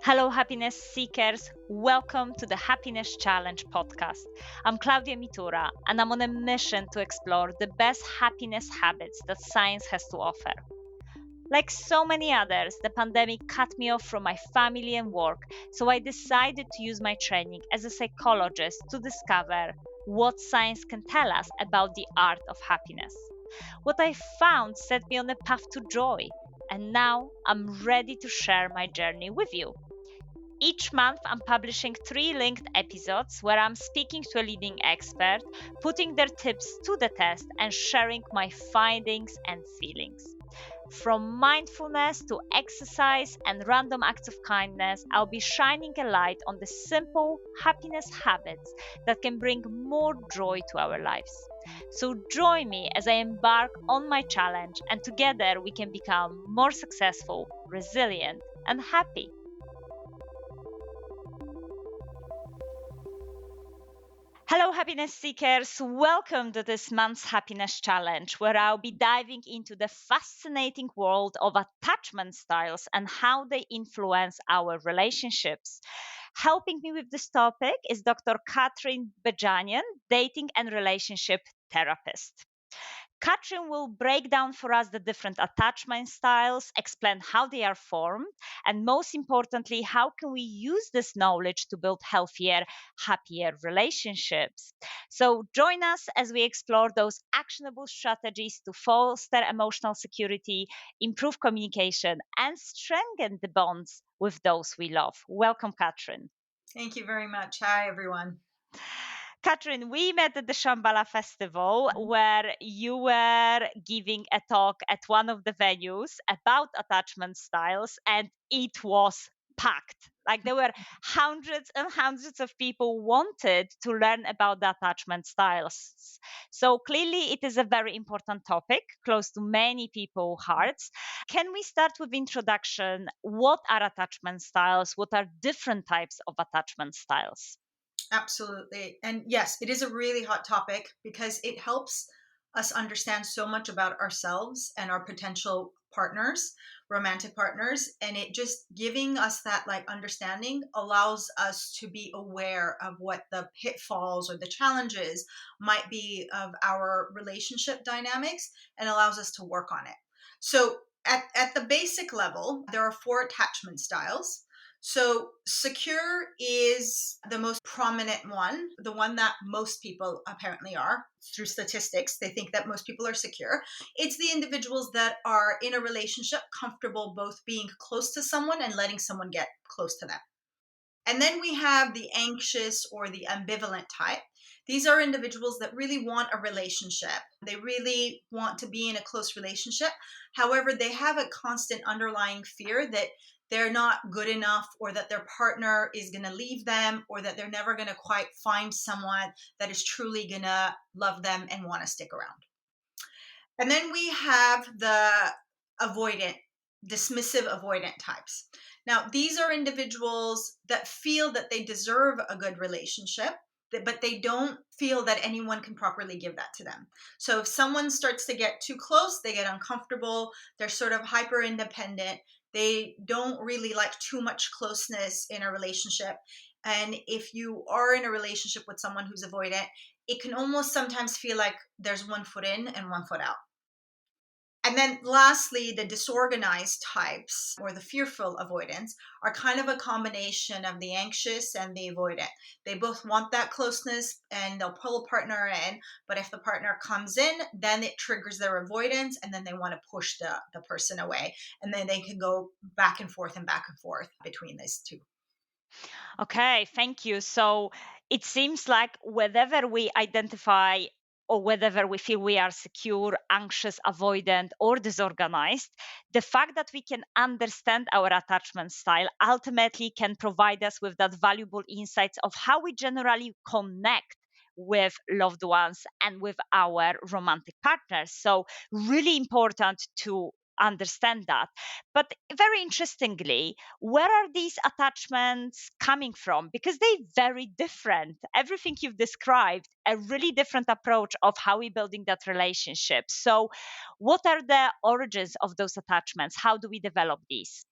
Hello, happiness seekers. Welcome to the Happiness Challenge podcast. I'm Klaudia Mitura, and I'm on a mission to explore the best happiness habits that science has to offer. Like so many others, the pandemic cut me off from my family and work, so I decided to use my training as a psychologist to discover what science can tell us about the art of happiness. What I found set me on a path to joy, and now I'm ready to share my journey with you. Each month, I'm publishing 3 linked episodes where I'm speaking to a leading expert, putting their tips to the test, and sharing my findings and feelings. From mindfulness to exercise and random acts of kindness, I'll be shining a light on the simple happiness habits that can bring more joy to our lives. So join me as I embark on my challenge, and together we can become more successful, resilient, and happy. Hello, happiness seekers. Welcome to this month's Happiness Challenge, where I'll be diving into the fascinating world of attachment styles and how they influence our relationships. Helping me with this topic is Dr. Kathrine Bejanyan, dating and relationship therapist. Katrin will break down for us the different attachment styles, explain how they are formed, and most importantly, how can we use this knowledge to build healthier, happier relationships. So join us as we explore those actionable strategies to foster emotional security, improve communication, and strengthen the bonds with those we love. Welcome, Katrin. Thank you very much. Hi, everyone. Katrin, we met at the Shambhala Festival where you were giving a talk at one of the venues about attachment styles, and it was packed. Like there were hundreds and hundreds of people wanted to learn about the attachment styles. So clearly it is a very important topic, close to many people's hearts. Can we start with introduction? What are attachment styles? What are different types of attachment styles? Absolutely. And yes, it is a really hot topic because it helps us understand so much about ourselves and our potential partners, romantic partners. And it just giving us that understanding allows us to be aware of what the pitfalls or the challenges might be of our relationship dynamics and allows us to work on it. So at the basic level, there are 4 attachment styles. So, secure is the most prominent one, the one that most people apparently are through statistics. They think that most people are secure. It's the individuals that are in a relationship comfortable both being close to someone and letting someone get close to them. And then we have the anxious or the ambivalent type. These are individuals that really want a relationship. They really want to be in a close relationship. However, they have a constant underlying fear that they're not good enough or that their partner is going to leave them or that they're never going to quite find someone that is truly going to love them and want to stick around. And then we have the avoidant, dismissive avoidant types. Now, these are individuals that feel that they deserve a good relationship, but they don't feel that anyone can properly give that to them. So if someone starts to get too close, they get uncomfortable, they're sort of hyper independent, they don't really like too much closeness in a relationship. And if you are in a relationship with someone who's avoidant, it can almost sometimes feel like there's one foot in and one foot out. And then lastly, the disorganized types or the fearful avoidants are kind of a combination of the anxious and the avoidant. They both want that closeness and they'll pull a partner in, but if the partner comes in, then it triggers their avoidance and then they want to push the person away. And then they can go back and forth between these two. Okay, thank you. So it seems like whether we identify or whether we feel we are secure, anxious, avoidant, or disorganized, the fact that we can understand our attachment style ultimately can provide us with that valuable insights of how we generally connect with loved ones and with our romantic partners. So really important to understand that. But very interestingly, where are these attachments coming from? Because they're very different. Everything you've described, a really different approach of how we're building that relationship. So, what are the origins of those attachments? How do we develop these?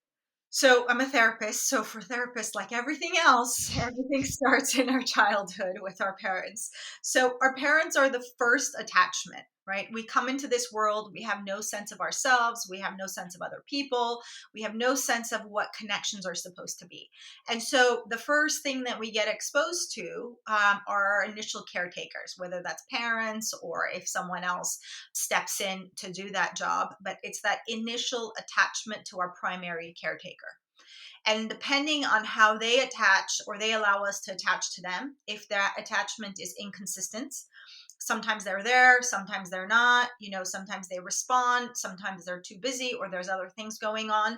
So I'm a therapist. So for therapists, like everything else, everything starts in our childhood with our parents. So our parents are the first attachment, right? We come into this world, we have no sense of ourselves, we have no sense of other people, we have no sense of what connections are supposed to be. And so the first thing that we get exposed to are our initial caretakers, whether that's parents or if someone else steps in to do that job. But it's that initial attachment to our primary caretaker. And depending on how they attach or they allow us to attach to them, if that attachment is inconsistent, sometimes they're there, sometimes they're not, sometimes they respond, sometimes they're too busy or there's other things going on.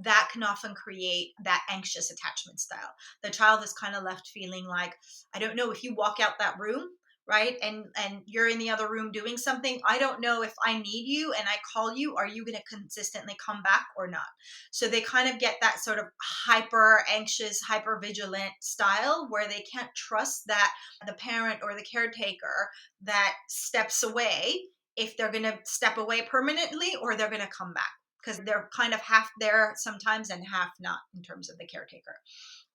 That can often create that anxious attachment style. The child is kind of left feeling like, I don't know, if you walk out that room, right, and you're in the other room doing something, I don't know if I need you and I call you, are you going to consistently come back or not? So they kind of get that sort of hyper anxious, hyper vigilant style where they can't trust that the parent or the caretaker that steps away, if they're going to step away permanently or they're going to come back, because they're kind of half there sometimes and half not in terms of the caretaker.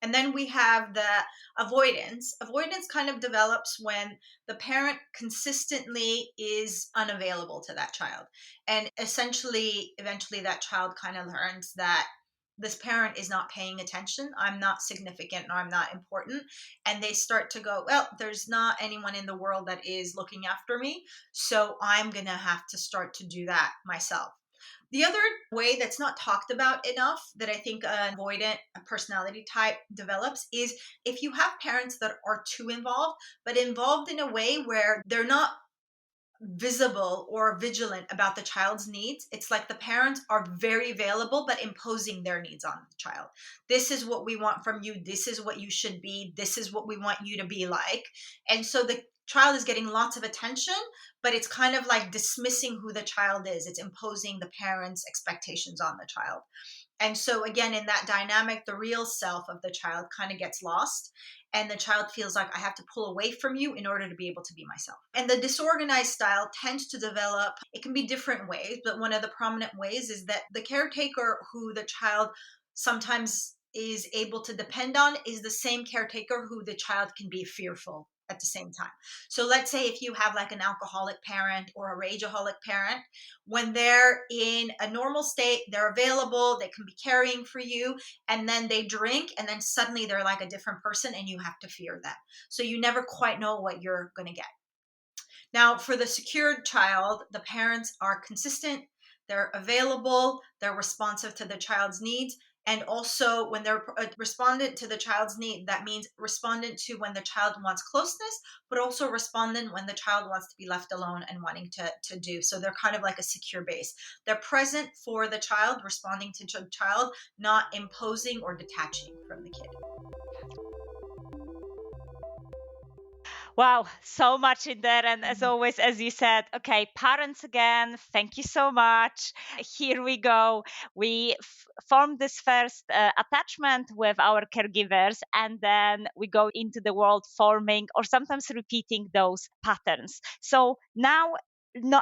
And then we have the avoidance. Avoidance kind of develops when the parent consistently is unavailable to that child. And essentially, eventually, that child kind of learns that this parent is not paying attention. I'm not significant or I'm not important. And they start to go, well, there's not anyone in the world that is looking after me. So I'm going to have to start to do that myself. The other way that's not talked about enough that I think an avoidant personality type develops is if you have parents that are too involved, but involved in a way where they're not visible or vigilant about the child's needs. It's like the parents are very available, but imposing their needs on the child. This is what we want from you. This is what you should be. This is what we want you to be like. And so the child is getting lots of attention, but it's kind of like dismissing who the child is. It's imposing the parents' expectations on the child. And so, again, in that dynamic, the real self of the child kind of gets lost. And the child feels like I have to pull away from you in order to be able to be myself. And the disorganized style tends to develop, it can be different ways, but one of the prominent ways is that the caretaker who the child sometimes is able to depend on is the same caretaker who the child can be fearful at the same time. So let's say if you have like an alcoholic parent or a rageaholic parent, when they're in a normal state, they're available, they can be caring for you, and then they drink, and then suddenly they're like a different person, and you have to fear them. So you never quite know what you're going to get. Now, for the secured child, the parents are consistent, they're available, they're responsive to the child's needs. And also, when they're respondent to the child's need, that means respondent to when the child wants closeness, but also respondent when the child wants to be left alone and wanting to do. So they're kind of like a secure base. They're present for the child, responding to the child, not imposing or detaching from the kid. Wow, so much in there. And as always, as you said, okay, parents again, thank you so much. Here we go. We form this first attachment with our caregivers, and then we go into the world forming or sometimes repeating those patterns. So now,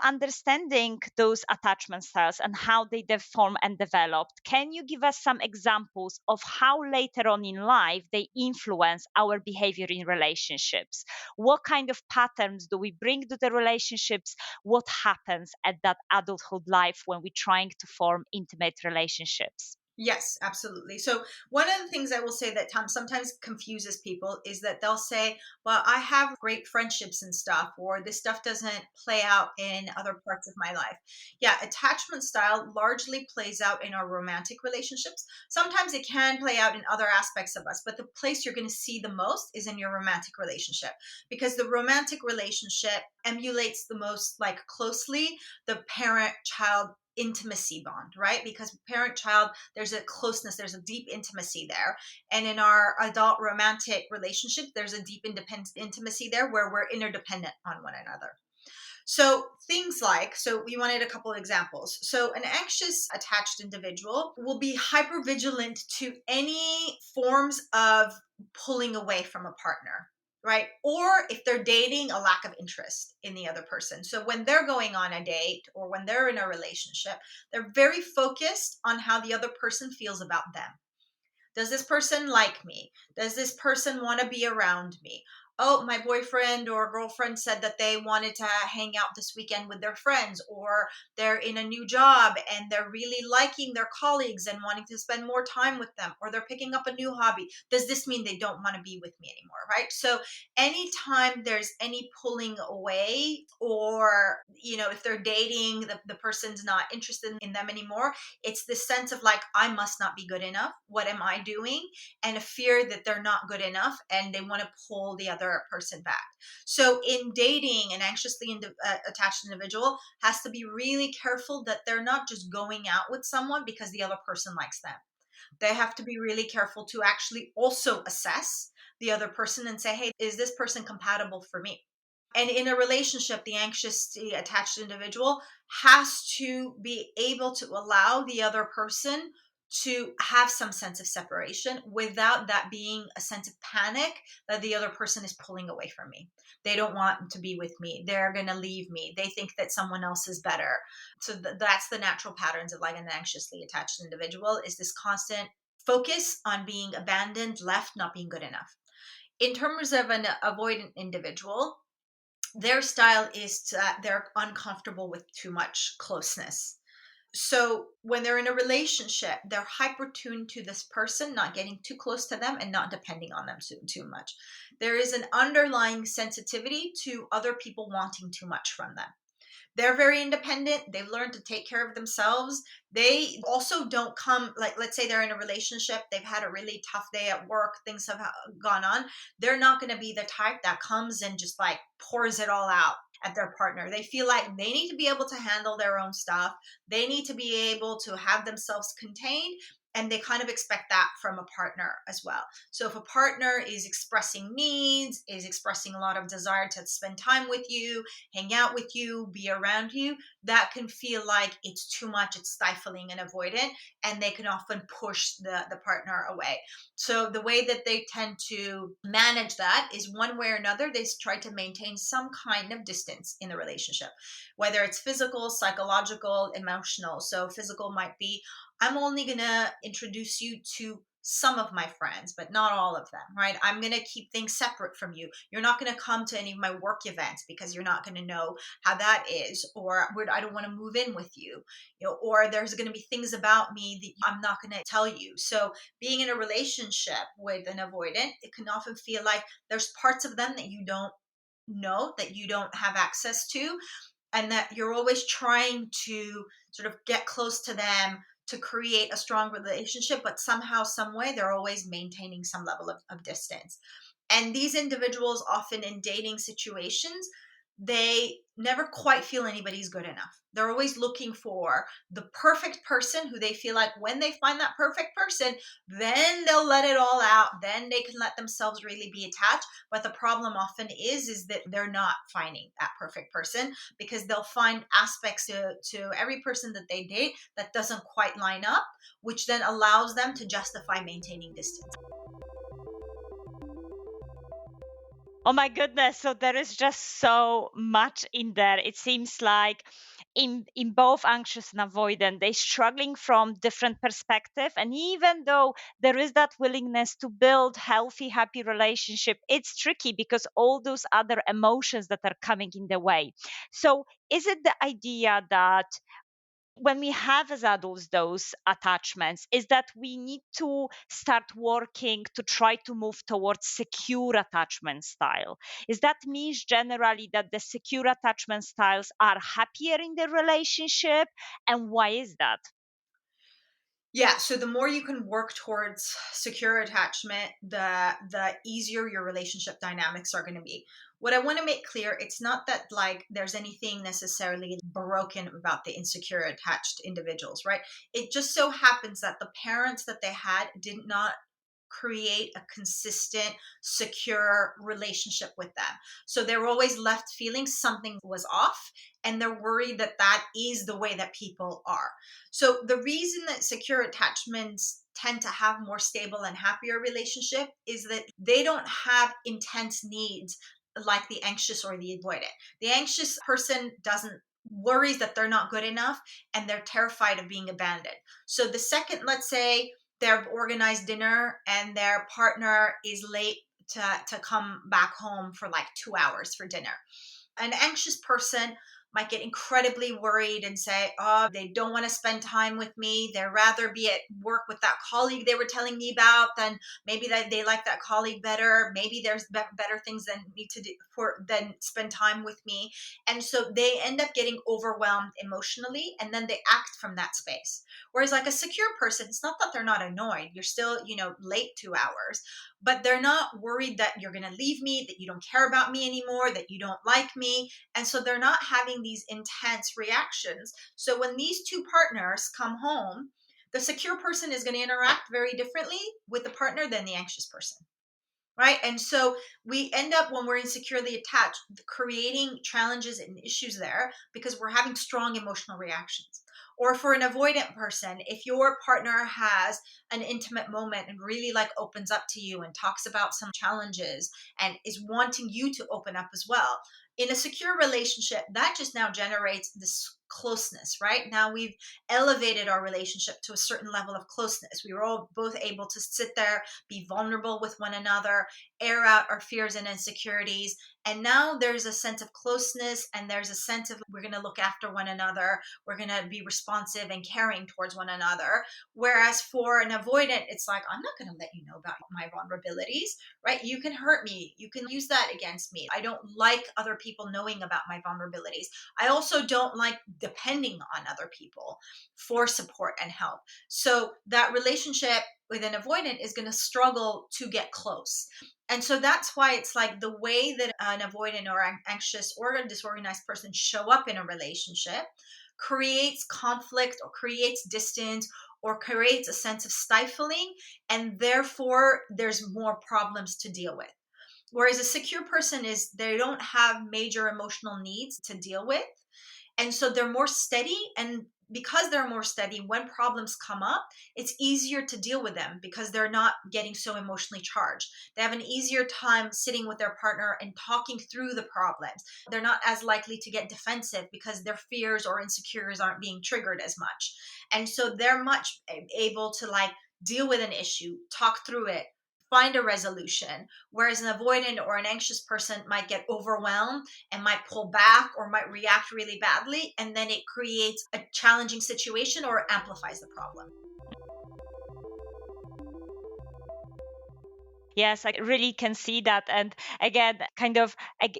understanding those attachment styles and how they form and developed, can you give us some examples of how later on in life they influence our behavior in relationships? What kind of patterns do we bring to the relationships? What happens at that adulthood life when we're trying to form intimate relationships? Yes, absolutely. So one of the things I will say that sometimes confuses people is that they'll say, well, I have great friendships and stuff, or this stuff doesn't play out in other parts of my life. Yeah, attachment style largely plays out in our romantic relationships. Sometimes it can play out in other aspects of us, but the place you're going to see the most is in your romantic relationship, because the romantic relationship emulates the most like closely the parent child intimacy bond, right? Because parent child, there's a closeness, there's a deep intimacy there. And in our adult romantic relationship, there's a deep independent intimacy there where we're interdependent on one another. So things like, so we wanted a couple of examples. So an anxious attached individual will be hyper vigilant to any forms of pulling away from a partner, right? Or if they're dating, a lack of interest in the other person. So when they're going on a date or when they're in a relationship, they're very focused on how the other person feels about them. Does this person like me? Does this person want to be around me? Oh, my boyfriend or girlfriend said that they wanted to hang out this weekend with their friends, or they're in a new job and they're really liking their colleagues and wanting to spend more time with them, or they're picking up a new hobby. Does this mean they don't want to be with me anymore? Right. So, anytime there's any pulling away, or, if they're dating, the person's not interested in them anymore, it's this sense of like, I must not be good enough. What am I doing? And a fear that they're not good enough and they want to pull the other person back. So in dating, an anxiously attached individual has to be really careful that they're not just going out with someone because the other person likes them. They have to be really careful to actually also assess the other person and say, hey, is this person compatible for me? And in a relationship, the anxiously attached individual has to be able to allow the other person to have some sense of separation without that being a sense of panic that the other person is pulling away from me. They don't want to be with me. They're going to leave me. They think that someone else is better. So that's the natural patterns of like an anxiously attached individual, is this constant focus on being abandoned, left, not being good enough. In terms of an avoidant individual, their style is that they're uncomfortable with too much closeness. So when they're in a relationship, they're hyper tuned to this person, not getting too close to them and not depending on them too much. There is an underlying sensitivity to other people wanting too much from them. They're very independent. They've learned to take care of themselves. They also don't come, like, let's say they're in a relationship, they've had a really tough day at work, things have gone on. They're not going to be the type that comes and just like pours it all out at their partner. They feel like they need to be able to handle their own stuff. They need to be able to have themselves contained. And they kind of expect that from a partner as well. So if a partner is expressing needs, is expressing a lot of desire to spend time with you, hang out with you, be around you, that can feel like it's too much, it's stifling and avoidant, and they can often push the partner away. So the way that they tend to manage that is one way or another, they try to maintain some kind of distance in the relationship, whether it's physical, psychological, emotional. So physical might be, I'm only going to introduce you to some of my friends, but not all of them, right? I'm going to keep things separate from you. You're not going to come to any of my work events because you're not going to know how that is, or I don't want to move in with you, or there's going to be things about me that I'm not going to tell you. So being in a relationship with an avoidant, it can often feel like there's parts of them that you don't know, that you don't have access to, and that you're always trying to sort of get close to them to create a strong relationship, but somehow, some way, they're always maintaining some level of distance. And these individuals, often in dating situations, they never quite feel anybody's good enough. They're always looking for the perfect person who they feel like when they find that perfect person, then they'll let it all out. Then they can let themselves really be attached. But the problem often is that they're not finding that perfect person, because they'll find aspects to every person that they date that doesn't quite line up, which then allows them to justify maintaining distance. Oh my goodness. So there is just so much in there. It seems like in both anxious and avoidant, they're struggling from different perspective. And even though there is that willingness to build healthy, happy relationship, it's tricky because all those other emotions that are coming in the way. So is it the idea that when we have as adults those attachments, is that we need to start working to try to move towards secure attachment style? Is that means generally that the secure attachment styles are happier in the relationship, and why is that? Yeah, so the more you can work towards secure attachment, the easier your relationship dynamics are going to be. What I want to make clear, it's not that like there's anything necessarily broken about the insecure attached individuals, right? It just so happens that the parents that they had did not create a consistent, secure relationship with them. So they're always left feeling something was off, and they're worried that that is the way that people are. So the reason that secure attachments tend to have more stable and happier relationship is that they don't have intense needs like the anxious or the avoidant. The anxious person doesn't worries that they're not good enough and they're terrified of being abandoned. So the second, let's say they've organized dinner and their partner is late to come back home for like 2 hours for dinner, an anxious person might get incredibly worried and say, oh, they don't want to spend time with me. They'd rather be at work with that colleague they were telling me about than maybe that they like that colleague better. Maybe there's better things than need to do for than spend time with me. And so they end up getting overwhelmed emotionally and then they act from that space. Whereas like a secure person, it's not that they're not annoyed. You're still, late 2 hours, but they're not worried that you're going to leave me, that you don't care about me anymore, that you don't like me. And so they're not having these intense reactions. So when these two partners come home, the secure person is going to interact very differently with the partner than the anxious person. Right. And so we end up, when we're insecurely attached, creating challenges and issues there because we're having strong emotional reactions. Or for an avoidant person, if your partner has an intimate moment and really like opens up to you and talks about some challenges and is wanting you to open up as well, in a secure relationship, that just now generates this closeness, right? Now we've elevated our relationship to a certain level of closeness. We were all both able to sit there, be vulnerable with one another, air out our fears and insecurities. And now there's a sense of closeness and there's a sense of we're going to look after one another. We're going to be responsive and caring towards one another. Whereas for an avoidant, it's like, I'm not going to let you know about my vulnerabilities, right? You can hurt me. You can use that against me. I don't like other people knowing about my vulnerabilities. I also don't like depending on other people for support and help. So that relationship with an avoidant is going to struggle to get close. And so that's why it's like the way that an avoidant or anxious or a disorganized person show up in a relationship creates conflict or creates distance or creates a sense of stifling. And therefore, there's more problems to deal with. Whereas a secure person is, they don't have major emotional needs to deal with. And so they're more steady. And because they're more steady, when problems come up, it's easier to deal with them because they're not getting so emotionally charged. They have an easier time sitting with their partner and talking through the problems. They're not as likely to get defensive because their fears or insecurities aren't being triggered as much. And so they're much able to like deal with an issue, talk through it, find a resolution. Whereas an avoidant or an anxious person might get overwhelmed and might pull back or might react really badly. And then it creates a challenging situation or amplifies the problem. Yes, I really can see that. And again, kind of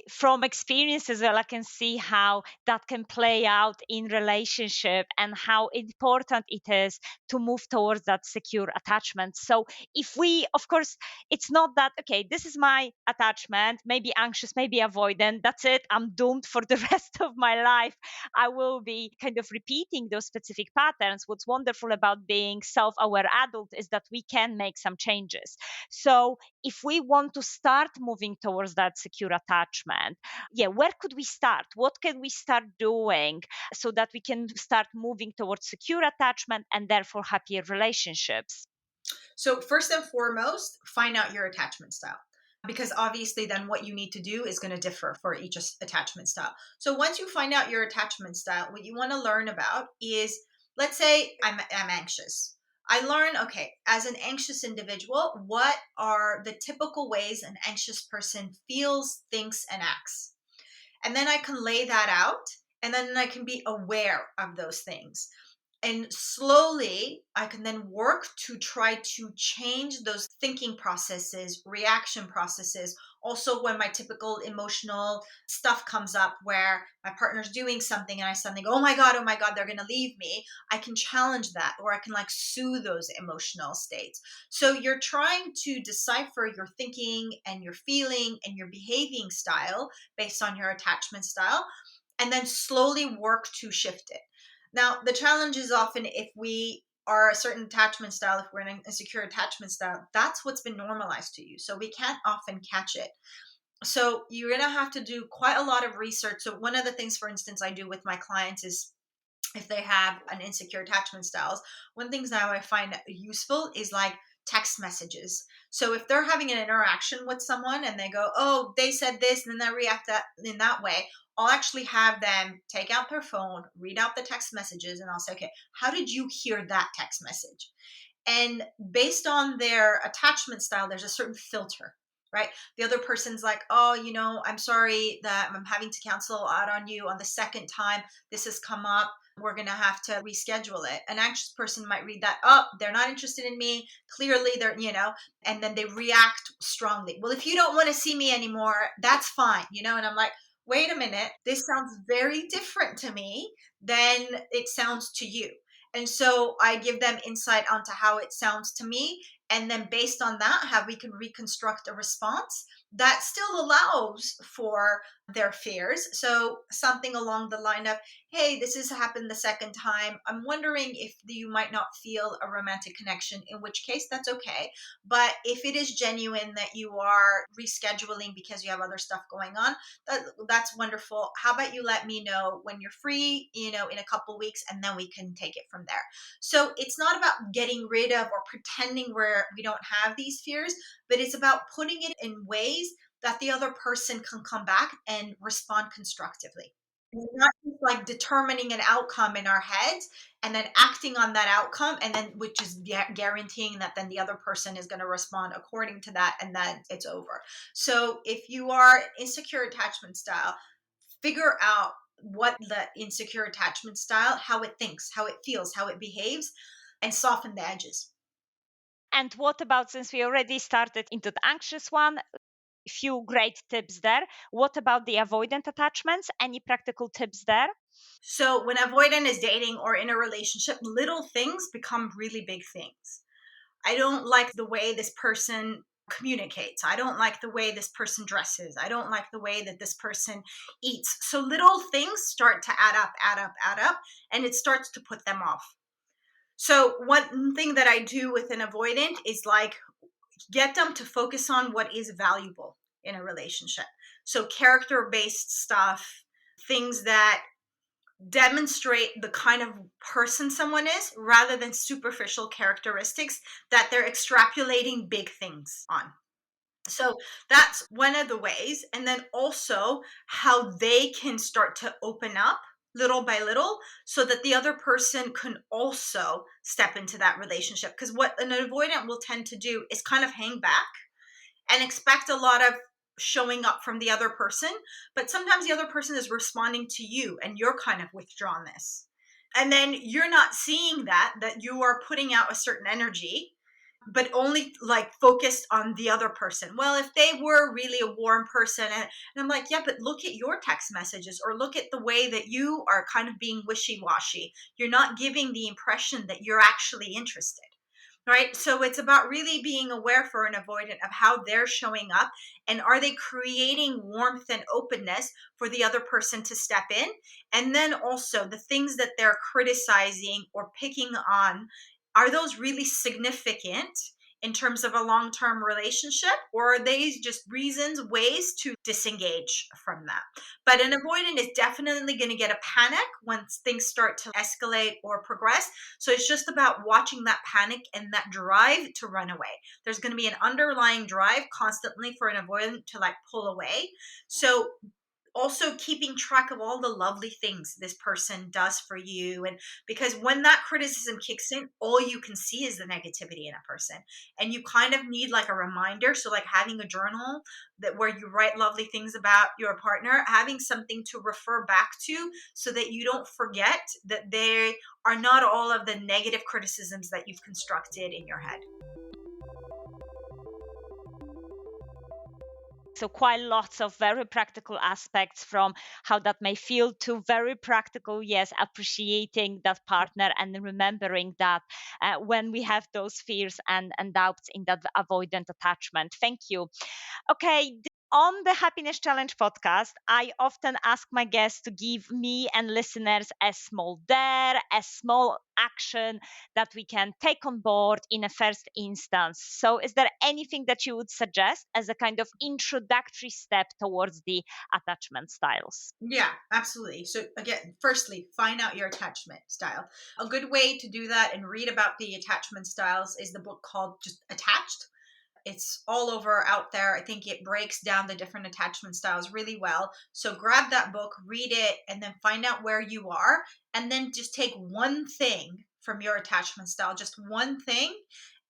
from experiences, I can see how that can play out in relationship and how important it is to move towards that secure attachment. So if we, of course, it's not that, okay, this is my attachment, maybe anxious, maybe avoidant, that's it, I'm doomed for the rest of my life. I will be kind of repeating those specific patterns. What's wonderful about being self-aware adult is that we can make some changes. So if we want to start moving towards that secure attachment, yeah, where could we start? What can we start doing so that we can start moving towards secure attachment and therefore happier relationships? So, first and foremost, find out your attachment style. Because obviously, then what you need to do is going to differ for each attachment style. So, once you find out your attachment style, what you want to learn about is, let's say I'm anxious. I learn, okay, as an anxious individual, what are the typical ways an anxious person feels, thinks, and acts? And then I can lay that out, and then I can be aware of those things. And slowly, I can then work to try to change those thinking processes, reaction processes. Also, when my typical emotional stuff comes up where my partner's doing something and I suddenly go, oh my God, they're going to leave me. I can challenge that, or I can like soothe those emotional states. So you're trying to decipher your thinking and your feeling and your behaving style based on your attachment style, and then slowly work to shift it. Now, the challenge is often if we are a certain attachment style, if we're in a secure attachment style, that's what's been normalized to you. So we can't often catch it. So you're going to have to do quite a lot of research. So one of the things, for instance, I do with my clients is if they have an insecure attachment styles, one things now I find useful is like text messages. So if they're having an interaction with someone and they go, oh, they said this, and then they react that in that way, I'll actually have them take out their phone, read out the text messages, and I'll say, okay, how did you hear that text message? And based on their attachment style, there's a certain filter, right? The other person's like, oh, I'm sorry that I'm having to cancel out on you on the second time this has come up. We're going to have to reschedule it. An anxious person might read that, oh, they're not interested in me. Clearly, and then they react strongly. Well, if you don't want to see me anymore, that's fine, and I'm like, wait a minute, this sounds very different to me than it sounds to you. And so I give them insight onto how it sounds to me. And then based on that, how we can reconstruct a response that still allows for their fears. So something along the line of, hey, this has happened the second time. I'm wondering if you might not feel a romantic connection, in which case that's okay. But if it is genuine that you are rescheduling because you have other stuff going on, that's wonderful. How about you let me know when you're free, in a couple weeks, and then we can take it from there. So it's not about getting rid of or pretending we don't have these fears, but it's about putting it in ways that the other person can come back and respond constructively. We're not just like determining an outcome in our heads and then acting on that outcome, and then which is guaranteeing that then the other person is going to respond according to that, and then it's over. So if you are insecure attachment style, figure out what the insecure attachment style, how it thinks, how it feels, how it behaves, and soften the edges. And what about, since we already started into the anxious one, few great tips there. What about the avoidant attachments? Any practical tips there? So when avoidant is dating or in a relationship, little things become really big things. I don't like the way this person communicates. I don't like the way this person dresses. I don't like the way that this person eats. So little things start to add up, add up, add up, and it starts to put them off. So one thing that I do with an avoidant is like get them to focus on what is valuable in a relationship. So character based stuff, things that demonstrate the kind of person someone is rather than superficial characteristics that they're extrapolating big things on. So that's one of the ways. And then also how they can start to open up little by little so that the other person can also step into that relationship. Because what an avoidant will tend to do is kind of hang back and expect a lot of showing up from the other person, but sometimes the other person is responding to you and you're kind of withdrawnness, and then you're not seeing that you are putting out a certain energy but only like focused on the other person. Well, if they were really a warm person, and I'm like, yeah, but look at your text messages or look at the way that you are kind of being wishy-washy. You're not giving the impression that you're actually interested. Right. So it's about really being aware for an avoidant of how they're showing up, and are they creating warmth and openness for the other person to step in? And then also the things that they're criticizing or picking on, are those really significant in terms of a long-term relationship, or are they just reasons, ways to disengage from that? But an avoidant is definitely going to get a panic once things start to escalate or progress. So it's just about watching that panic and that drive to run away. There's going to be an underlying drive constantly for an avoidant to like pull away. So also keeping track of all the lovely things this person does for you, and because when that criticism kicks in, all you can see is the negativity in a person, and you kind of need like a reminder. So like having a journal that where you write lovely things about your partner, having something to refer back to so that you don't forget that they are not all of the negative criticisms that you've constructed in your head. So quite lots of very practical aspects, from how that may feel to very practical, yes, appreciating that partner and remembering that when we have those fears and doubts in that avoidant attachment. Thank you. Okay. On the Happiness Challenge podcast, I often ask my guests to give me and listeners a small dare, a small action that we can take on board in a first instance. So, is there anything that you would suggest as a kind of introductory step towards the attachment styles? Yeah, absolutely. So again, firstly, find out your attachment style. A good way to do that and read about the attachment styles is the book called just Attached. It's all over out there. I think it breaks down the different attachment styles really well. So grab that book, read it, and then find out where you are. And then just take one thing from your attachment style, just one thing.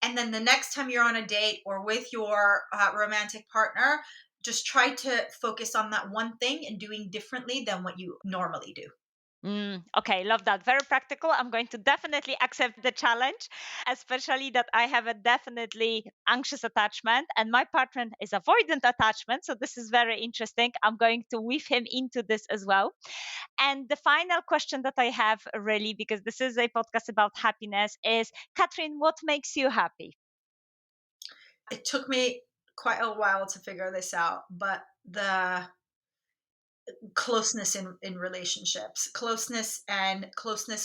And then the next time you're on a date or with your romantic partner, just try to focus on that one thing and doing differently than what you normally do. Okay, love that. Very practical. I'm going to definitely accept the challenge, especially that I have a definitely anxious attachment and my partner is avoidant attachment. So this is very interesting. I'm going to weave him into this as well. And the final question that I have, really, because this is a podcast about happiness, is Kathrine, what makes you happy? It took me quite a while to figure this out, but the closeness in relationships, closeness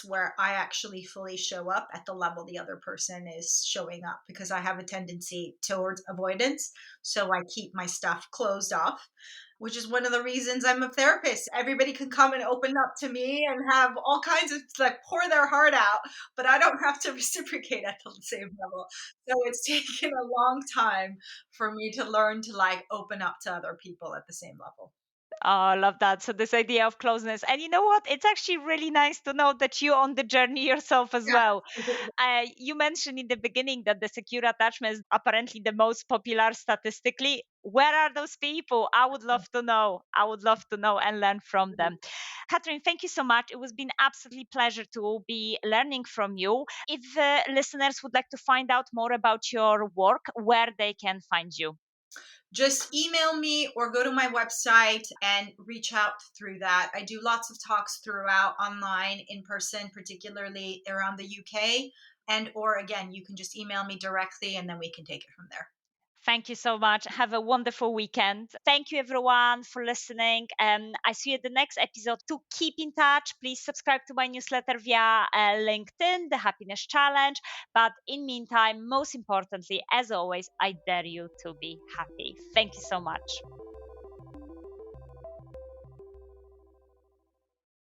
where I actually fully show up at the level the other person is showing up, because I have a tendency towards avoidance, so I keep my stuff closed off, which is one of the reasons I'm a therapist. Everybody can come and open up to me and have all kinds of, like, pour their heart out, but I don't have to reciprocate at the same level. So it's taken a long time for me to learn to, like, open up to other people at the same level. Oh, I love that. So this idea of closeness. And you know what? It's actually really nice to know that you're on the journey yourself as well. Yeah. You mentioned in the beginning that the secure attachment is apparently the most popular statistically. Where are those people? I would love to know. I would love to know and learn from them. Catherine, thank you so much. It was been absolutely pleasure to be learning from you. If listeners would like to find out more about your work, where they can find you. Just email me or go to my website and reach out through that. I do lots of talks throughout, online, in person, particularly around the UK. And or again, you can just email me directly and then we can take it from there. Thank you so much. Have a wonderful weekend. Thank you, everyone, for listening. I see you at the next episode. To keep in touch, please subscribe to my newsletter via LinkedIn, The Happiness Challenge. But in meantime, most importantly, as always, I dare you to be happy. Thank you so much.